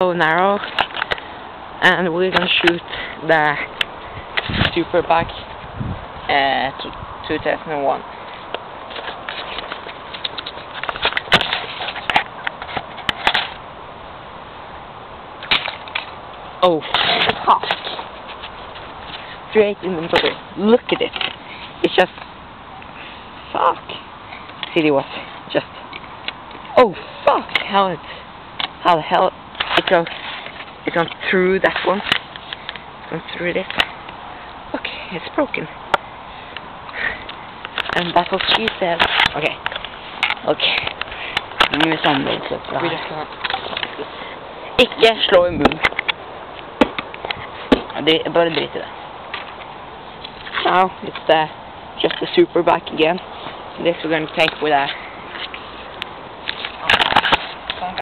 So narrow, and we're gonna shoot the Superbike 2001. Oh fuck! Straight in the middle. Look at it. It's just fuck. See what? Just oh fuck! How the hell it goes through that one. It's gone through this. Okay, it's broken. And that's what she said. Okay. Gi meg sammenligelse. Ikke slå I munnen. Bare drit I det. Now it's just the Superbike again. This we're going to take with a